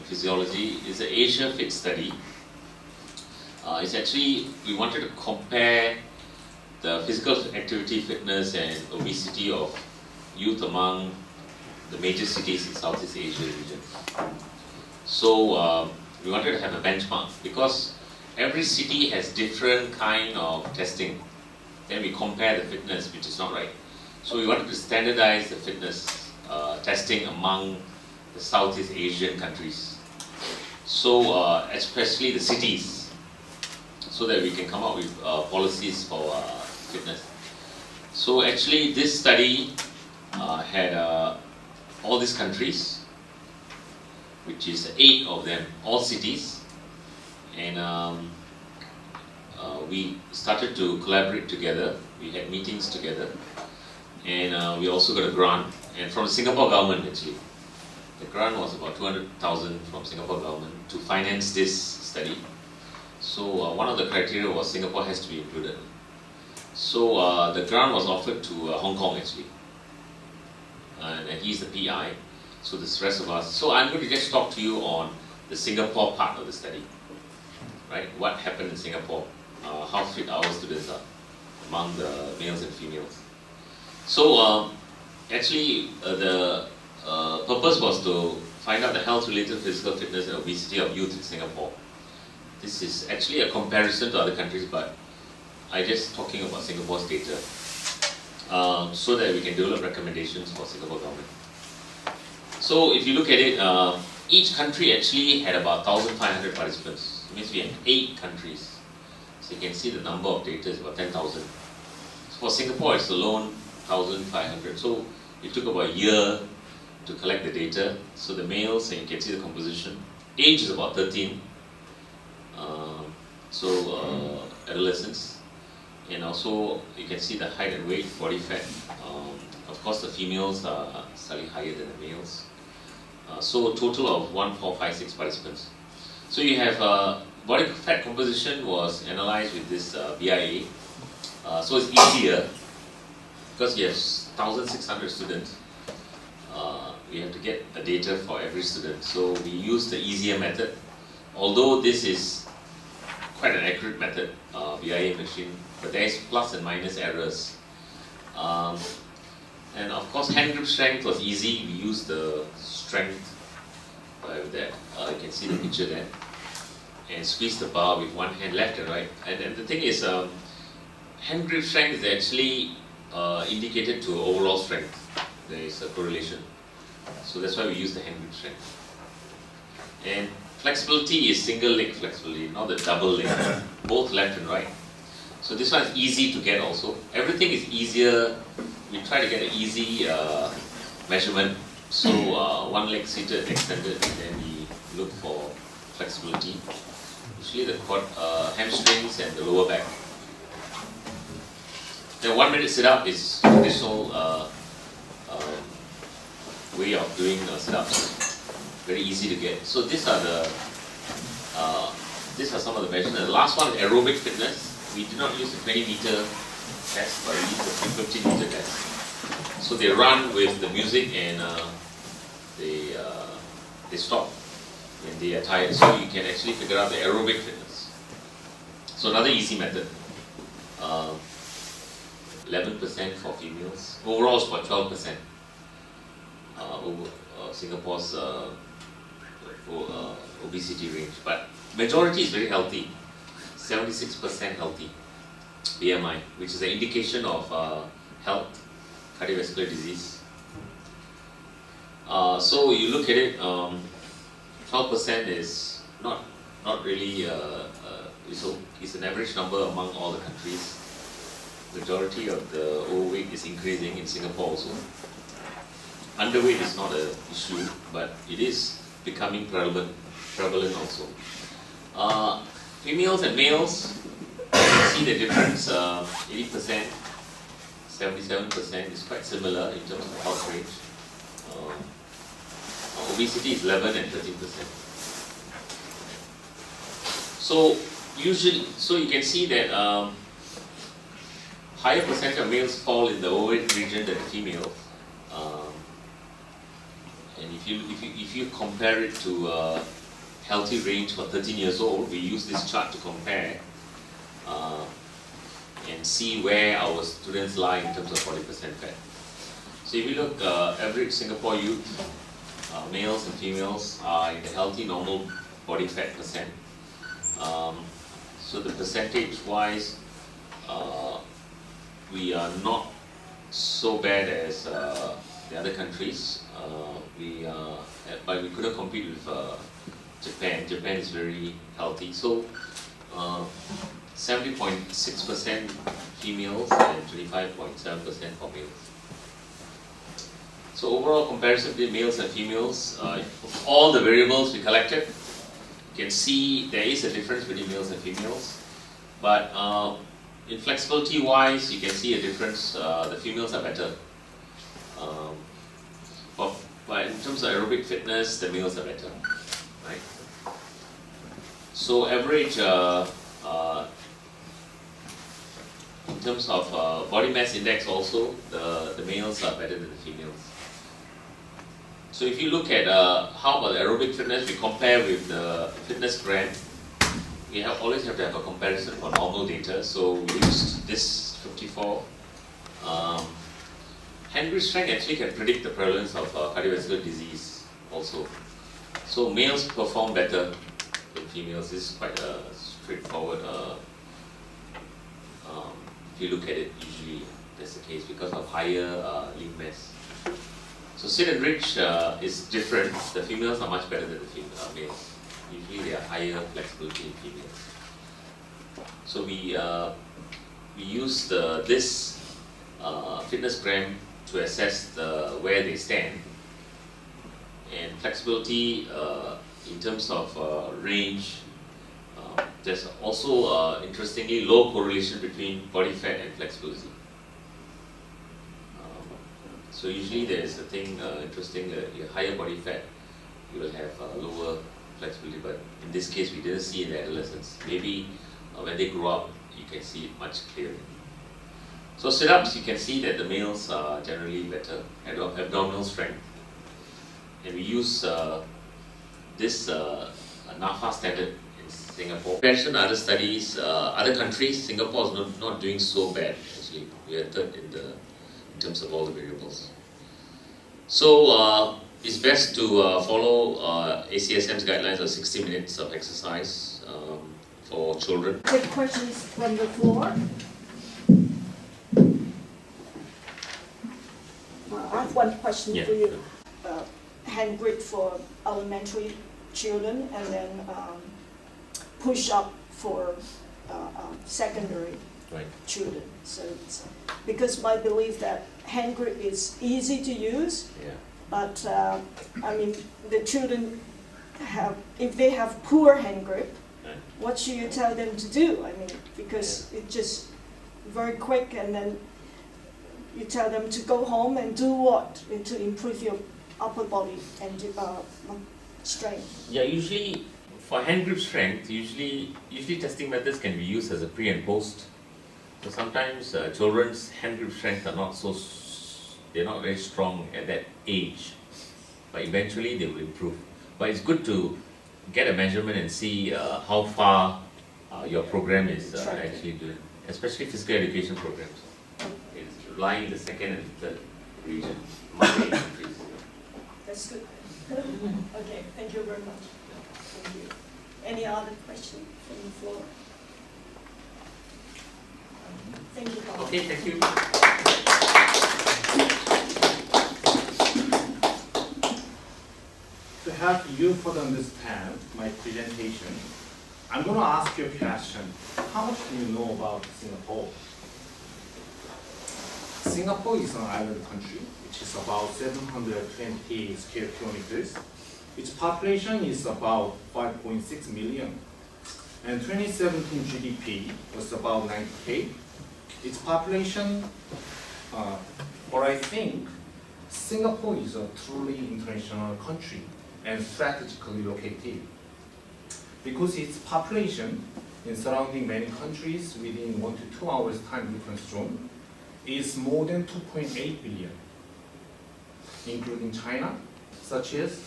Physiology is an Asia Fit study. It's actually, we wanted to compare the physical activity, fitness and obesity of youth among the major cities in Southeast Asia region. So we wanted to have a benchmark because every city has different kind of testing. Then we compare the fitness, which is not right. So we wanted to standardize the fitness testing among the Southeast Asian countries. So especially the cities, so that we can come up with policies for fitness. So actually this study had all these countries, which is 8 of them, all cities, and we started to collaborate together. We had meetings together, and we also got a grant, and from the Singapore government actually. The grant was about 200,000 from Singapore government to finance this study. So one of the criteria was Singapore has to be included. So the grant was offered to Hong Kong actually, and he's the PI. So this rest of us. So I'm going to just talk to you on the Singapore part of the study, right? What happened in Singapore? How fit our students are among the males and females. So actually the purpose was to find out the health-related physical fitness and obesity of youth in Singapore. This is actually a comparison to other countries, but I'm just talking about Singapore's data so that we can develop recommendations for Singapore government. So if you look at it, each country actually had about 1,500 participants. It means we had 8 countries. So you can see the number of data is about 10,000. So for Singapore, it's alone 1,500. So it took about a year to collect the data. So the males, and you can see the composition. Age is about 13. Adolescents. And also you can see the height and weight, body fat. Of course, the females are slightly higher than the males. So a total of 1,456 participants. So you have body fat composition was analyzed with this BIA. So it's easier because you have 1,600 students. We have to get the data for every student. So we use the easier method. Although this is quite an accurate method, BIA machine, but there is plus and minus errors. And of course, hand grip strength was easy. We used the strength that you can see the picture there, and squeeze the bar with one hand, left and right. And the thing is, hand grip strength is actually indicated to overall strength. There is a correlation, so that's why we use the hand grip strength. And flexibility is single leg flexibility, not the double leg, both left and right. So this one is easy to get also. Everything is easier. We try to get an easy measurement. So one leg seated, extended, and then we look for flexibility. Usually the quad, hamstrings and the lower back. The 1 minute sit up is traditional way of doing sit-ups. Very easy to get. So these are some of the measurements. The last one is aerobic fitness. We do not use the 20-meter test, but we use the 15-meter test. So they run with the music and they stop when they are tired. So you can actually figure out the aerobic fitness. So another easy method. 11% for females. Overall, it's about 12%. Over Singapore's obesity range, but majority is very healthy. 76% healthy BMI, which is an indication of health, cardiovascular disease. So you look at it, 12% is not really, it's an average number among all the countries. Majority of the overweight is increasing in Singapore also. Underweight is not an issue, but it is becoming prevalent also. Females and males, you can see the difference, 80%, 77% is quite similar in terms of health range. Obesity is 11 and 13%. So you can see that higher percentage of males fall in the overweight region than females. And if you compare it to a healthy range for 13 years old, we use this chart to compare and see where our students lie in terms of body percent fat. So if you look, average Singapore youth, males and females, are in the healthy normal body fat percent. So the percentage wise, we are not so bad as the other countries. But we couldn't compete with Japan. Japan is very healthy. So 70.6% females and 25.7% for males. So overall comparison between males and females, all the variables we collected, you can see there is a difference between males and females. But in flexibility wise, you can see a difference. The females are better. But in terms of aerobic fitness, the males are better, right? So average, in terms of body mass index also, the males are better than the females. So if you look at how about the aerobic fitness, we compare with the fitness gram. We always have to have a comparison for normal data. So we used this 54. Hand grip strength actually can predict the prevalence of cardiovascular disease also. So males perform better than females. This is quite a straightforward. If you look at it, usually that's the case because of higher limb mass. So sit and reach is different. The females are much better than the males. Usually they are higher flexibility in females. So we use this fitness gram to assess where they stand, and flexibility in terms of range. There's also interestingly low correlation between body fat and flexibility. So usually there is a thing interesting, your higher body fat, you will have lower flexibility, but in this case we didn't see in the adolescents. Maybe when they grow up, you can see it much clearer. So sit-ups, you can see that the males are generally better, abdominal strength. And we use this NAFA standard in Singapore. Comparison to other studies, other countries, Singapore is not doing so bad actually. We are third in terms of all the variables. So it's best to follow ACSM's guidelines of 60 minutes of exercise for children. Take questions from the floor. I have one question for you. Hand grip for elementary children, and then push up for secondary children. So because my belief that hand grip is easy to use, but I mean the children if they have poor hand grip, what should you tell them to do? I mean, because it's just very quick, and then you tell them to go home and do what to improve your upper body and strength. Yeah, usually for hand grip strength, usually testing methods can be used as a pre and post. So sometimes children's hand grip strength are they're not very strong at that age, but eventually they will improve. But it's good to get a measurement and see how far your program is actually doing, especially physical education programs. It's lying in the second and third region among the countries. That's good. Okay, thank you very much. Thank you. Any other question from the floor? Thank you, Paul. Okay, thank you. To help you further understand my presentation, I'm going to ask you a question. How much do you know about Singapore? Singapore is an island country, which is about 720 square kilometers. Its population is about 5.6 million. And 2017 GDP was about 90K. Its population, or I think, Singapore is a truly international country and strategically located, because its population in surrounding many countries within 1 to 2 hours time difference zone is more than 2.8 billion, including China, such as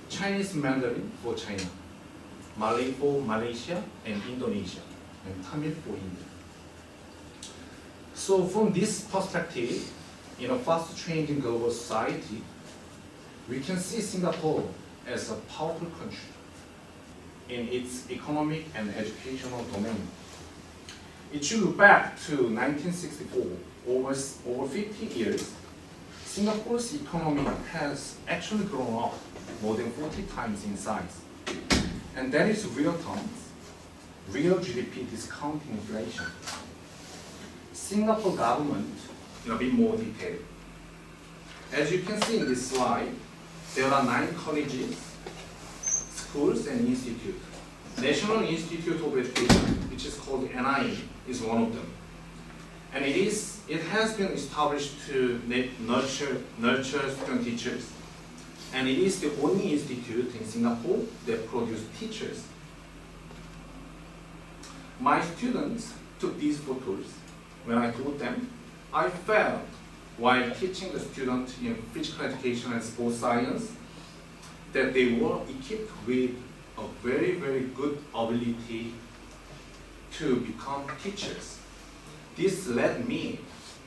Chinese Mandarin for China, Malay for Malaysia and Indonesia, and Tamil for India. So from this perspective, in a fast-changing global society, we can see Singapore as a powerful country in its economic and educational domain. If you look back to 1964, over 50 years, Singapore's economy has actually grown up more than 40 times in size. And that is real terms, real GDP discounting inflation. Singapore government, in a bit more detail. As you can see in this slide, there are 9 colleges, schools, and institutes. National Institute of Education, which is called NIE, is one of them. And it has been established to nurture student teachers. And it is the only institute in Singapore that produces teachers. My students took these photos when I taught them. I felt while teaching the students in physical education and sports science that they were equipped with a very, very good ability to become teachers. This led me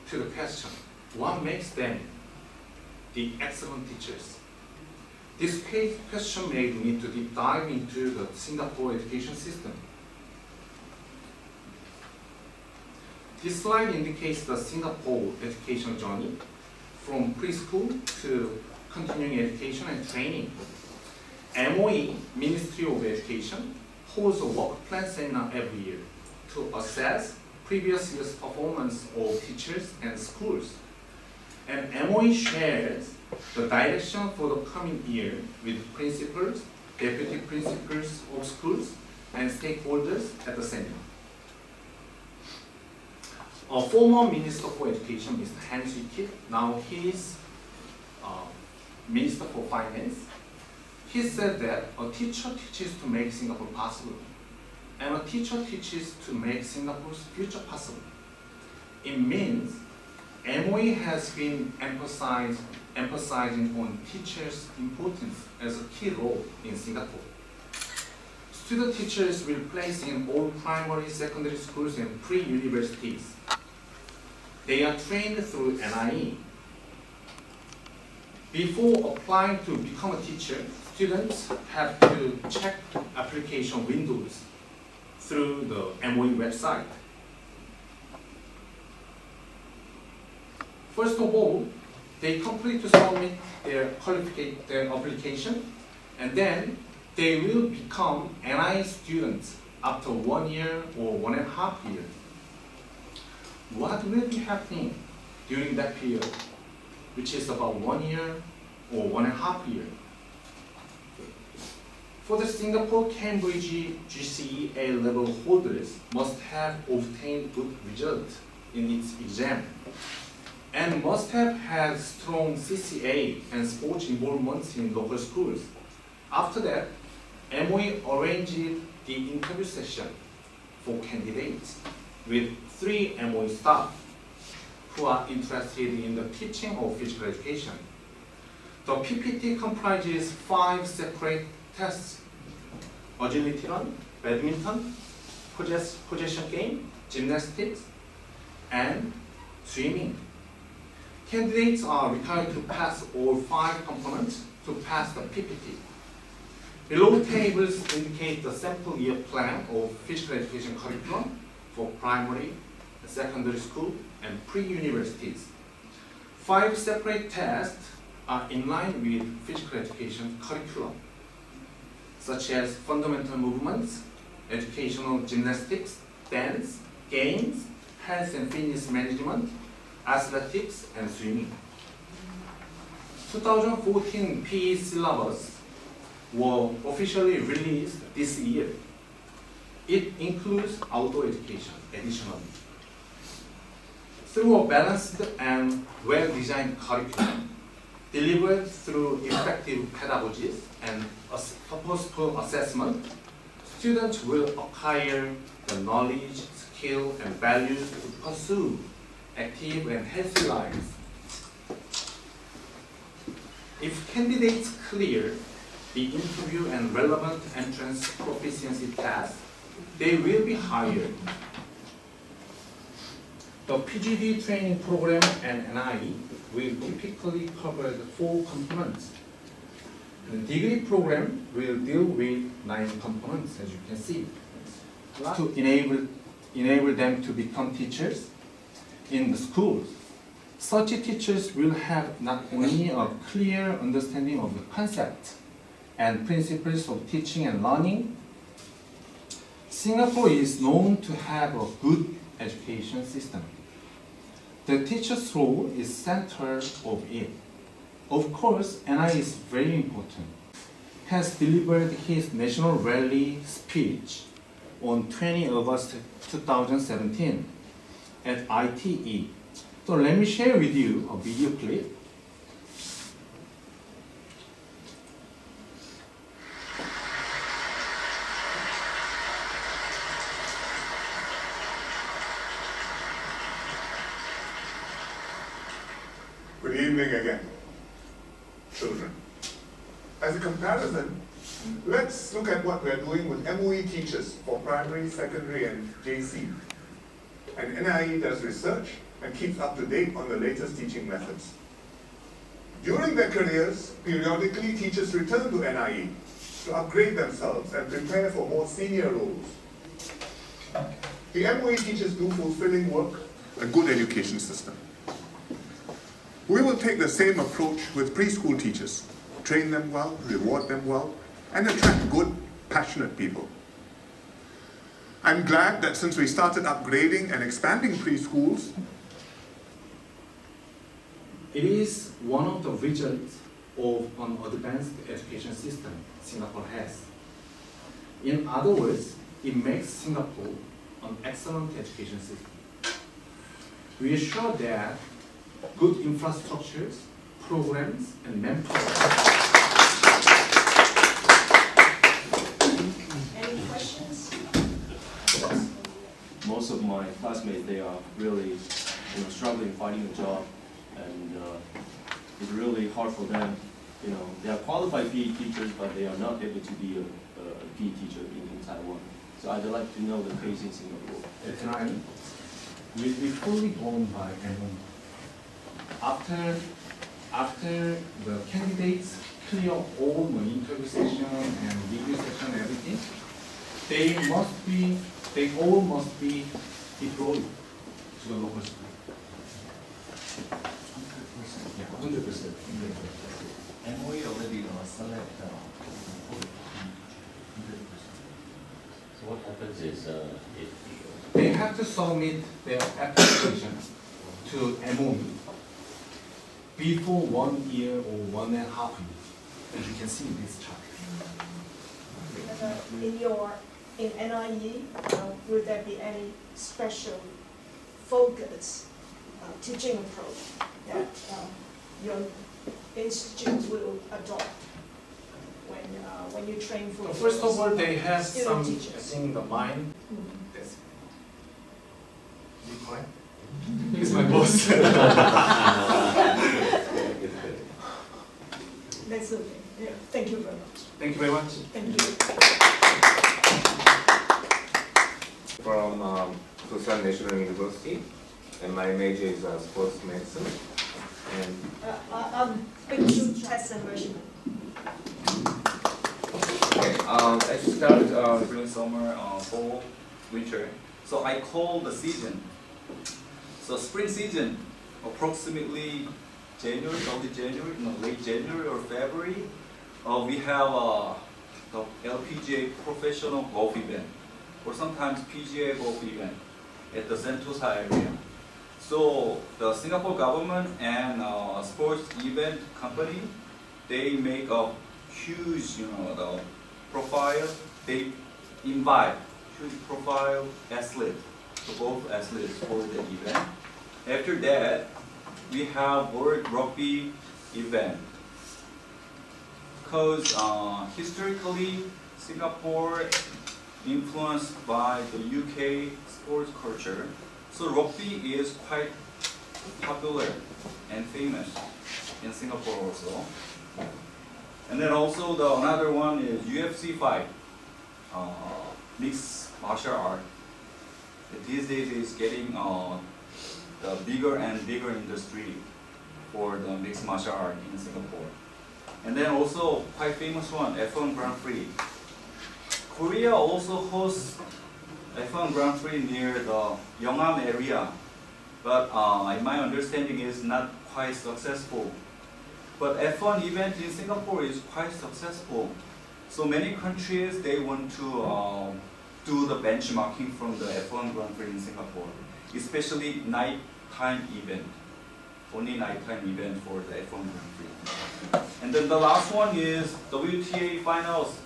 to the question, what makes them the excellent teachers? This question made me to deep dive into the Singapore education system. This slide indicates the Singapore education journey from preschool to continuing education and training. MOE, Ministry of Education, holds a work plan seminar every year to assess previous year's performance of teachers and schools. And MOE shares the direction for the coming year with principals, deputy principals of schools, and stakeholders at the seminar. A former Minister for Education, Mr. Han Swee-kit, now he is Minister for Finance. He said that a teacher teaches to make Singapore possible, and a teacher teaches to make Singapore's future possible. It means MOE has been emphasizing on teachers' importance as a key role in Singapore. Student teachers will place in all primary, secondary schools and pre-universities. They are trained through NIE. Before applying to become a teacher, students have to check application windows through the MOE website. First of all, they complete to submit their application, and then they will become NIE students after 1 year or 1.5 years. What will be happening during that period, which is about 1 year or 1.5 years? For the Singapore Cambridge GCE A-level holders must have obtained good results in its exam and must have had strong CCA and sports involvements in local schools. After that, MOE arranged the interview session for candidates with 3 MOE staff who are interested in the teaching of physical education. The PPT comprises 5 separate tests: agility run, badminton, possession game, gymnastics, and swimming. Candidates are required to pass all 5 components to pass the PPT. Below tables indicate the sample year plan of physical education curriculum for primary, secondary school, and pre-universities. 5 separate tests are in line with physical education curriculum, such as fundamental movements, educational gymnastics, dance, games, health and fitness management, athletics, and swimming. 2014 PE syllabus were officially released this year. It includes outdoor education additionally. Through a balanced and well-designed curriculum, delivered through effective pedagogies and purposeful assessment, students will acquire the knowledge, skill, and values to pursue active and healthy lives. If candidates clear the interview and relevant entrance proficiency test, they will be hired. The PGD training program and NIE will typically cover the 4 components. The degree program will deal with 9 components, as you can see, to enable them to become teachers in the schools. Such teachers will have not only a clear understanding of the concept and principles of teaching and learning. Singapore is known to have a good education system. The teacher's role is center of it. Of course, NI is very important. Has delivered his national rally speech on 20 August 2017 at ITE. So let me share with you a video clip. Good evening again, children. As a comparison, let's look at what we're doing with MOE teachers for primary, secondary, and JC. And NIE does research and keeps up to date on the latest teaching methods. During their careers, periodically teachers return to NIE to upgrade themselves and prepare for more senior roles. The MOE teachers do fulfilling work, a good education system. We will take the same approach with preschool teachers, train them well, reward them well, and attract good, passionate people. I'm glad that since we started upgrading and expanding preschools, it is one of the results of an advanced education system Singapore has. In other words, it makes Singapore an excellent education system. We are sure that good infrastructures, programs, and manpower. Any questions? Most of my classmates, they are really struggling finding a job, and it's really hard for them. They are qualified PE teachers, but they are not able to be a PE teacher in Taiwan. So I'd like to know the case in Singapore. At NIE, will be fully owned by MOE. After the candidates clear all the interview session and review session, everything, they all must be deployed to the local school. 100%. MOE already select. So what happens is if They have to submit their application to MOE before 1 year or 1.5 years, as you can see in this chart. In NIE, would there be any special focus teaching approach that your institute will adopt when you train for? First of all, they have student some teachers. thing in the mind. Mhm. That's you correct? He's my boss. That's okay. Yeah. Thank you very much. Thank you very much. Thank you. From Busan National University, and my major is sports medicine. And Big two test and measurement. Okay, I start spring, summer, fall, winter. So I call the season. So spring season, approximately January, early January, late January or February. We have the LPGA professional golf event, or sometimes PGA golf event at the Sentosa area. So the Singapore government and sports event company, they make a huge, the profile. They invite huge profile athlete, so both athletes for the event. After that, we have World Rugby event. Because historically, Singapore influenced by the UK sports culture, so rugby is quite popular and famous in Singapore also. And then also another one is UFC fight, mixed martial art. These days is getting the bigger and bigger industry for the mixed martial art in Singapore. And then also quite famous one, F1 Grand Prix. Korea also hosts F1 Grand Prix near the Yeongnam area, but in my understanding is not quite successful. But F1 event in Singapore is quite successful. So many countries, they want to do the benchmarking from the F1 Grand Prix in Singapore, especially nighttime event. Only nighttime event for the F1 Grand Prix. And then the last one is WTA finals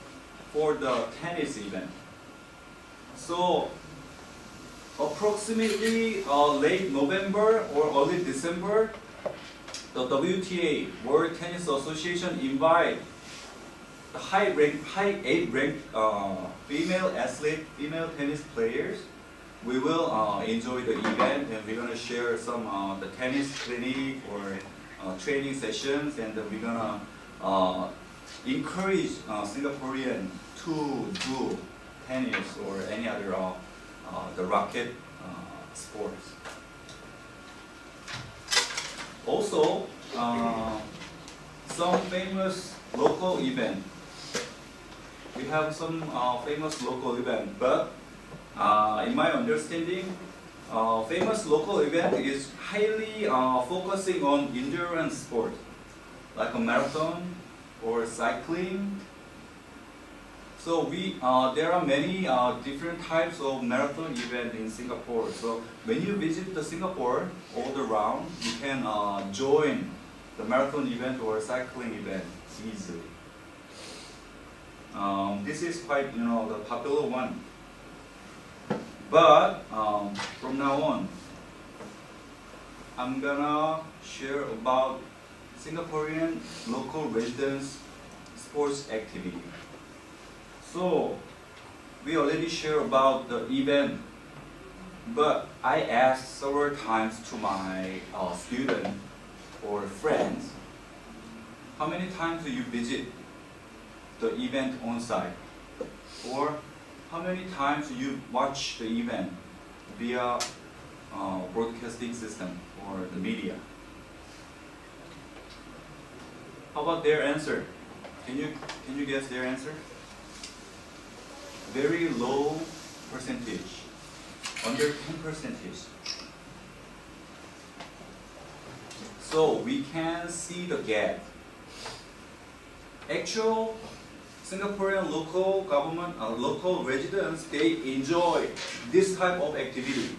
for the tennis event. So approximately late November or early December, the WTA, World Tennis Association, invite the high 8 ranked female athlete, female tennis players. We will enjoy the event, and we're gonna share some the tennis clinic or training sessions, and we're gonna encourage Singaporean to do tennis or any other the racket sports. Also, some famous local event. We have some famous local event, but in my understanding, famous local event is highly focusing on endurance sport, like a marathon or cycling. So there are many different types of marathon event in Singapore. So when you visit the Singapore all around, you can join the marathon event or cycling event easily. This is quite the popular one. But from now on, I'm gonna share about Singaporean local residents sports activity. So we already share about the event, but I asked several times to my students or friends, how many times do you visit the event on site? Or how many times you watch the event via broadcasting system or the media? How about their answer? Can you guess their answer? Very low percentage, under 10%. So we can see the gap. Actual Singaporean local government, local residents, they enjoy this type of activity.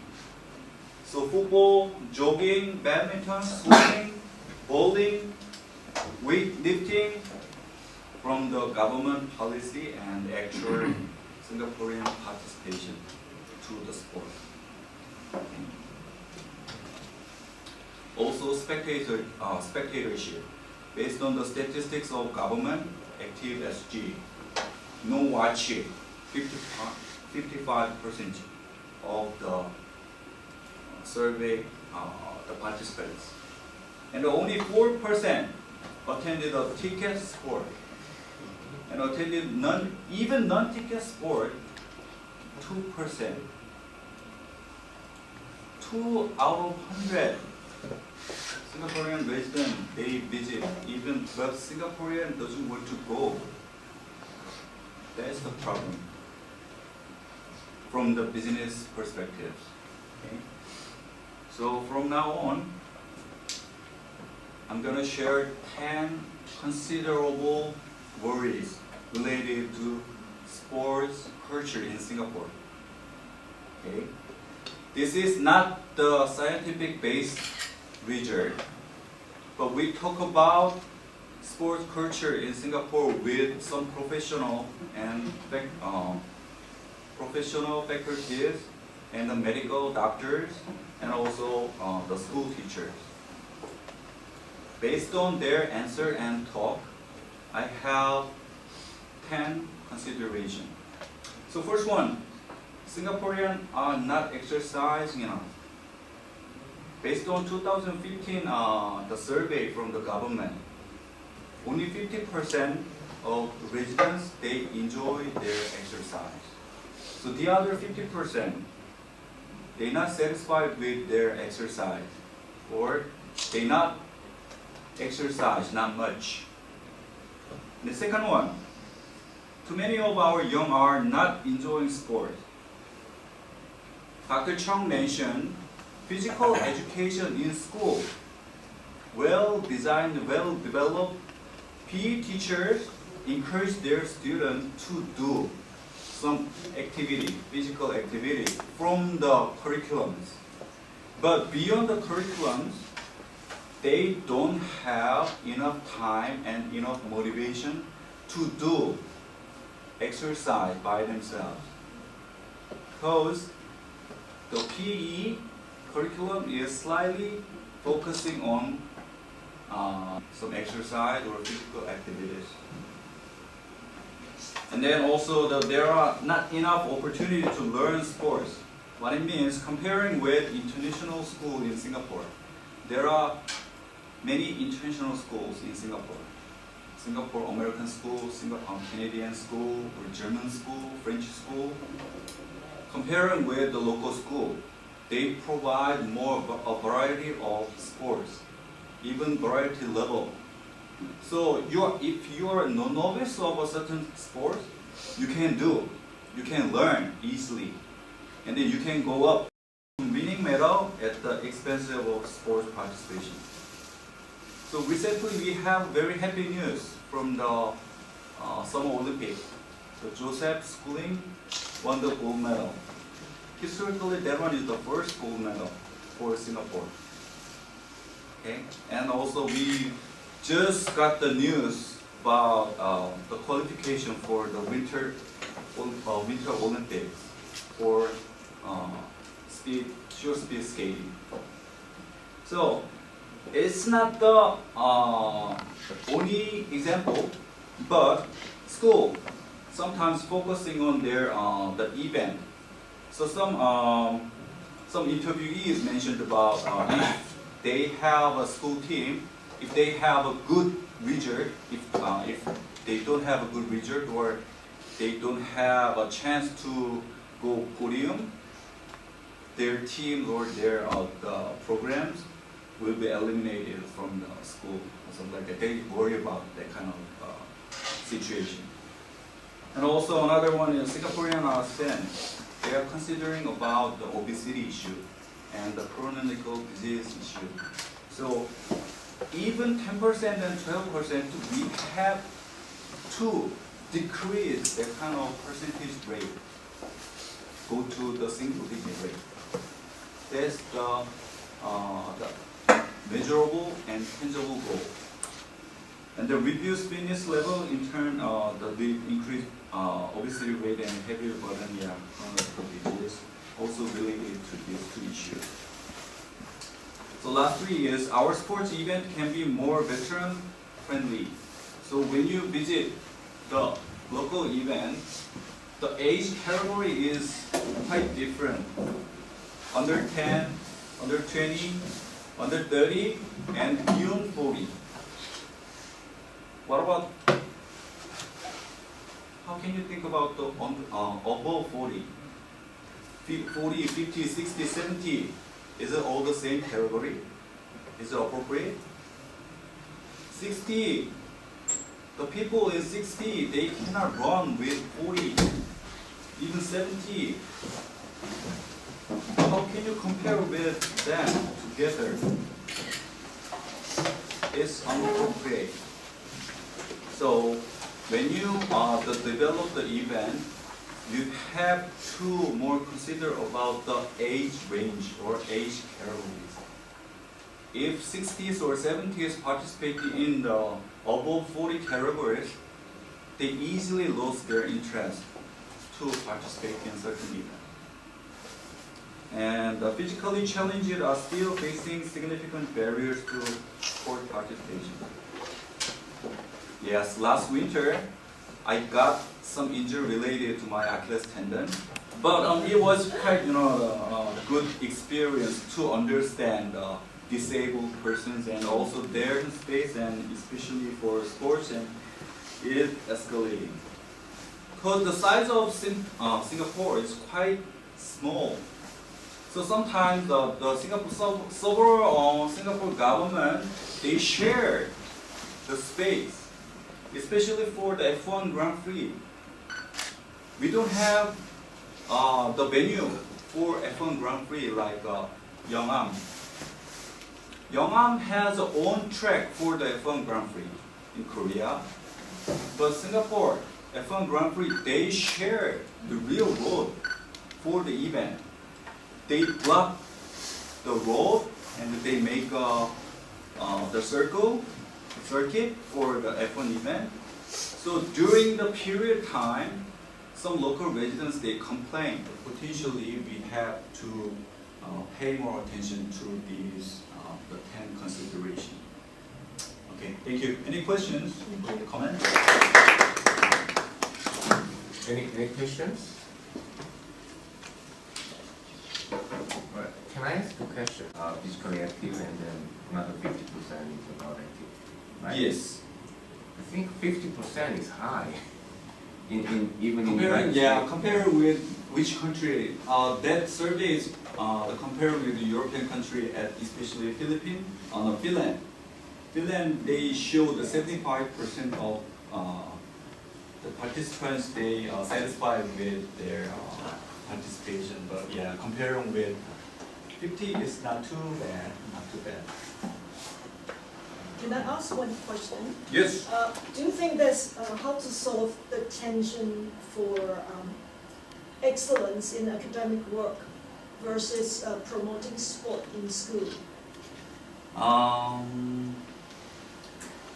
So football, jogging, badminton, swimming, bowling, weightlifting, from the government policy and actual Singaporean participation to the sport. Also spectatorship. Based on the statistics of government, active SG, no watching, 55% of the survey, the participants. And only 4% attended a ticket sport. And attended even non-ticket sport, 2%. 2 out of 100 Singaporean residents, they visit, even but Singaporean doesn't want to go. That's the problem from the business perspective. Okay? So from now on, I'm gonna share 10 considerable worries related to sports culture in Singapore. Okay? This is not the scientific based result, but we talk about sports culture in Singapore with some professional and professional faculties and the medical doctors and also the school teachers. Based on their answer and talk, I have 10 considerations. So first one, Singaporeans are not exercising enough. Based on 2015, the survey from the government, only 50% of residents, they enjoy their exercise. So the other 50%, they're not satisfied with their exercise, or they not exercise, not much. The second one, too many of our young are not enjoying sport. Dr. Chung mentioned physical education in school. Well-designed, well-developed PE teachers encourage their students to do some activity, physical activity from the curriculums. But beyond the curriculums, they don't have enough time and enough motivation to do exercise by themselves. Because the PE curriculum is slightly focusing on some exercise or physical activities. And then also there are not enough opportunity to learn sports. What it means, comparing with international school in Singapore, there are many international schools in Singapore. Singapore American school, Singapore Canadian school, or German school, French school. Comparing with the local school, they provide more a variety of sports, even variety level. So if you are a novice of a certain sport, you can learn easily, and then you can go up winning medal at the expense of sports participation. So recently we have very happy news from the Summer Olympics. So Joseph Schooling won the gold medal. Historically, that one is the first gold medal for Singapore. Okay, and also we just got the news about the qualification for the Winter Olympics for pure speed skating. So it's not the only example, but school sometimes focusing on their the event. So some interviewees mentioned about if they have a school team, if they have a good result, if they don't have a good result or they don't have a chance to go podium, their team or their programs will be eliminated from the school or something like that. They worry about that kind of situation. And also another one is Singaporean students. They are considering about the obesity issue and the chronic disease issue. So even 10% and 12%, we have to decrease that kind of percentage rate, go to the single digit rate. That's the measurable and tangible goal. And the reduced fitness level in turn, the increased obesity rate and heavier burden, chronic disease, also related to these two issues. So last 3 years, our sports event can be more veteran friendly. So when you visit the local event, the age category is quite different. Under 10, under 20, under 30, and beyond 40. What about, how can you think about the above 40? 40, 50, 60, 70, is it all the same category? Is it appropriate? 60, the people in 60, they cannot run with 40, even 70. How can you compare with them together? It's inappropriate. So when you develop the event, you have to more consider about the age range or age categories. If 60s or 70s participating in the above 40 categories, they easily lose their interest to participate in certain events. And the physically challenged are still facing significant barriers to sport participation. Yes, last winter, I got some injury related to my Achilles tendon, but it was quite, good experience to understand disabled persons and also their space, and especially for sports, and it is escalating. Because the size of Singapore is quite small. So sometimes the Singapore government, they share the space, especially for the F1 Grand Prix. We don't have the venue for F1 Grand Prix like Yeongam. Yeongam has its own track for the F1 Grand Prix in Korea, but Singapore F1 Grand Prix, they share the real road for the event. They block the road and they make the circuit for the F1 event. So during the period time, some local residents, they complain. Potentially, we have to pay more attention to these the 10 consideration. Okay, thank you. Any questions or comments? Any questions? Right. Can I ask a question? Physically active and then another 50% is not active, right? Yes. I think 50% is high. Even in Comparing, the yeah, comparing with which country? That survey is comparing with the European country, especially Philippines. Finland. Finland, they show the 75% of the participants, they are satisfied with their participation. But yeah, comparing with 50 is not too bad, not too bad. Can I ask one question? Yes. Do you think there's how to solve the tension for excellence in academic work versus promoting sport in school?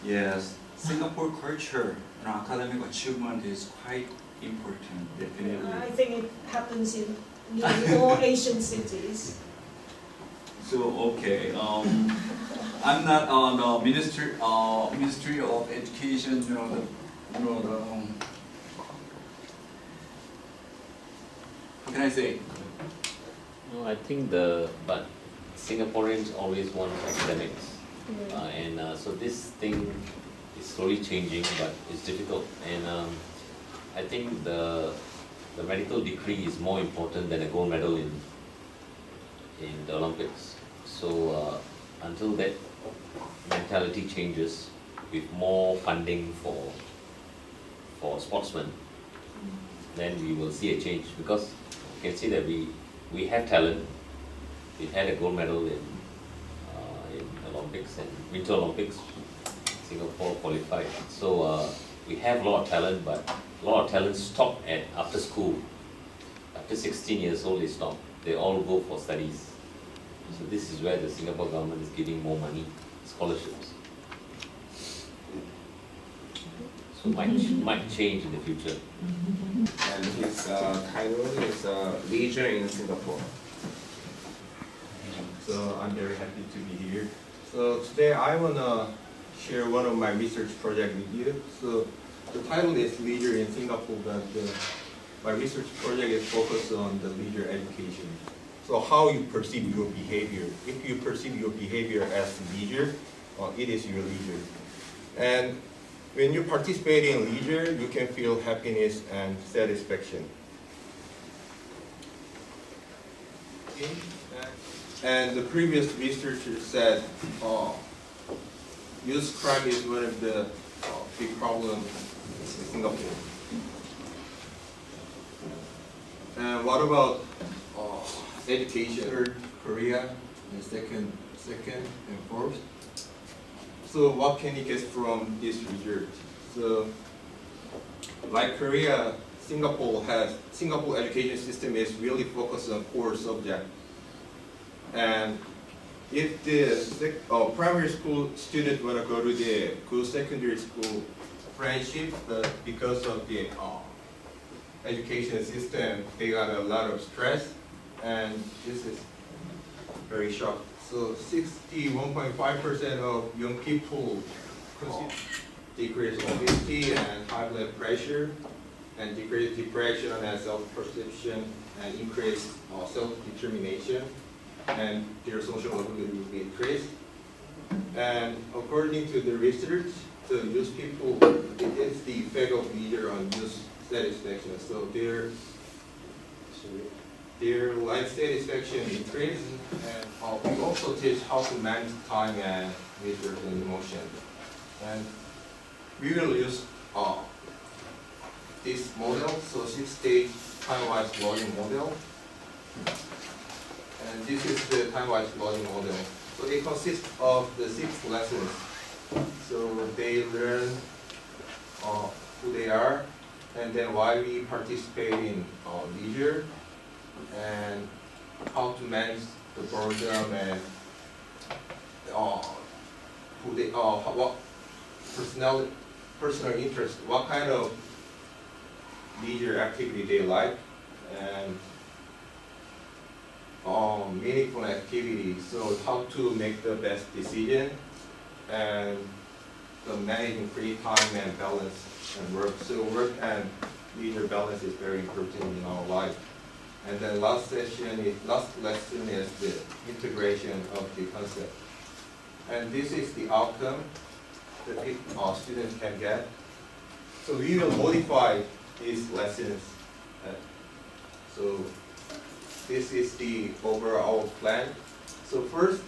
Yes, Singapore culture and academic achievement is quite important, definitely. I think it happens in nearly all Asian cities. So okay, I'm not on the Ministry of Education. How can I say? No, I think but Singaporeans always want academics. So this thing is slowly changing, but it's difficult. And I think the medical degree is more important than a gold medal in the Olympics. So until that mentality changes with more funding for sportsmen, then we will see a change, because you can see that we have talent. We had a gold medal in Olympics and Winter Olympics. Singapore qualified. So we have a lot of talent, but a lot of talent stop after school. After 16 years old, they stop. They all go for studies. So this is where the Singapore government is giving more money, scholarships. So might change in the future. And his title is Leisure in Singapore. So I'm very happy to be here. So today I want to share one of my research projects with you. So the title is Leisure in Singapore, but my research project is focused on the leisure education. So how you perceive your behavior. If you perceive your behavior as leisure, it is your leisure. And when you participate in leisure, you can feel happiness and satisfaction. Okay. And the previous researcher said youth crime is one of the big problems in Singapore. And what about education? Third, Korea, and second and fourth. So what can you get from this research? So like Korea, Singapore education system is really focused on core subject. And if the primary school student want to go to the good secondary school, friendship, but because of the education system, they got a lot of stress, and this is very shocking. So 61.5% of young people decrease obesity and high blood pressure, and decrease depression and self-perception, and increase self-determination. and their social ability will be increased. And according to the research, the youth people, it's the effect of leader on youth satisfaction. So their life satisfaction increased, and we also teach how to manage time and research and emotion. And we will use this model, so 6-stage time-wise learning model. And this is the time-wise learning model. So it consists of the 6 lessons. So they learn who they are, and then why we participate in leisure, and how to manage the boredom, and who they what personal interest, what kind of leisure activity they like, and meaningful activity. So how to make the best decision, and the managing free time and balance and work. So work and leisure balance is very important in our life. And then last lesson is the integration of the concept. And this is the outcome that students can get. So we will modify these lessons. So this is the overall plan. So first,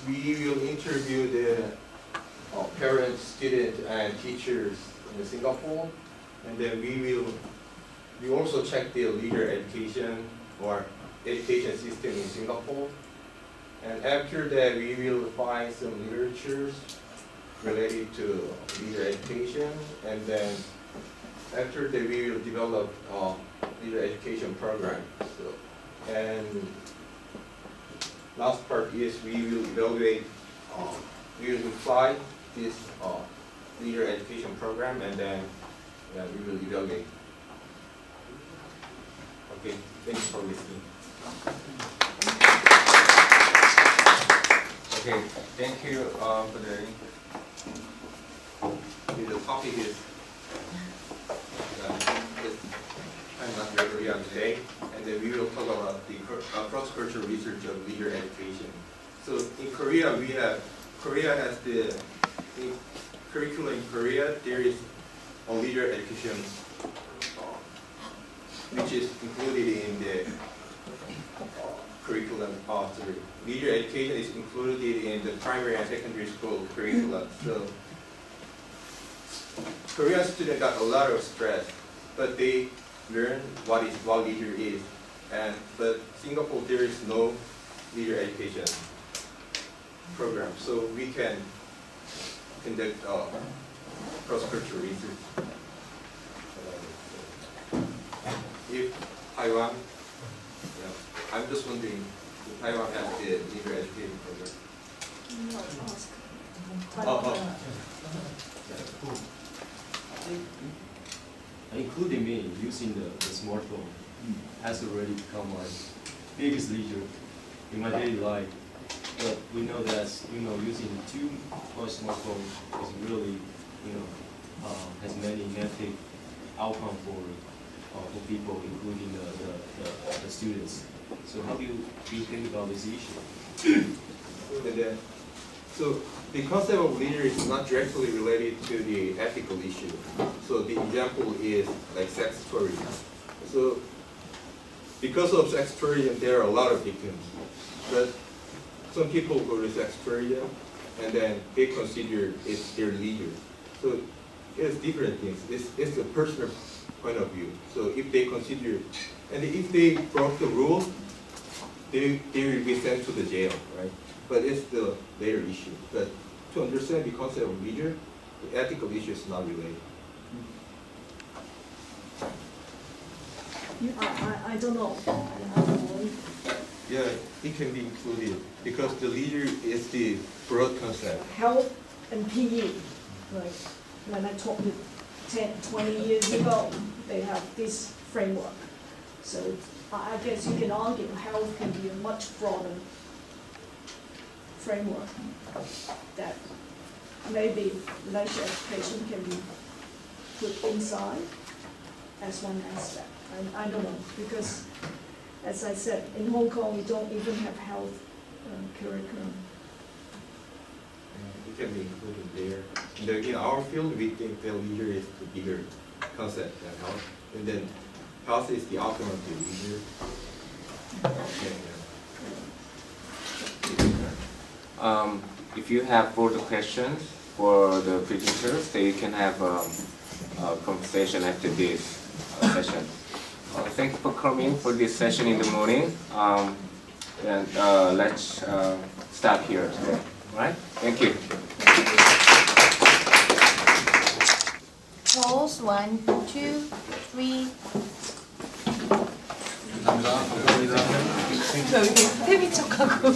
we will interview the parents, students, and teachers in Singapore, and then we also check the leader education or education system in Singapore. And after that, we will find some literatures related to leader education, and then after that, we will develop a leader education program. So, and last part is we will evaluate, we will apply this leader education program, and then we will evaluate. Okay, thanks for listening. Okay, thank you for the. The topic is I'm not regularly on today, and then we will talk about the cross-cultural research of leader education. So in Korea, Korea has the curriculum in Korea. There is a leader education, which is included in the curriculum. Leader education is included in the primary and secondary school curriculum. So Korean students got a lot of stress, but they learn what leader is. But Singapore, there is no leader education program, so we can conduct cross-cultural research. If Taiwan, I'm just wondering, if Taiwan has the leader education program. Including me, using the smartphone has already become my biggest leisure in my daily life. But we know that using too much smartphone is really has many negative outcomes for people, including the students. So how do you think about this issue? So the concept of leader is not directly related to the ethical issue. So the example is like sex tourism. So because of sex tourism, there are a lot of victims. But some people go to sex tourism and then they consider it their leader. So it's different things. It's a personal point of view. So if they consider, and if they broke the rule, they will be sent to the jail, right? But it's their issue. But to understand the concept of leader, the ethical issue is not related. I don't know. Yeah, it can be included because the leader is the broad concept. Health and PE, like when I talked 10, 20 years ago, they have this framework. So I guess you can argue health can be a much broader framework that maybe leisure education can be put inside as one aspect. I don't know, because as I said, in Hong Kong we don't even have health curriculum. It can be included there. And in our field, we think that leisure is the bigger concept than health. And then health is the outcome of the leisure. If you have further questions for the presenters, then you can have a conversation after this session. Thank you for coming for this session in the morning. And let's stop here today. All right? Thank you. Pose 1, 2, 3. 저 여기 템인 척하고.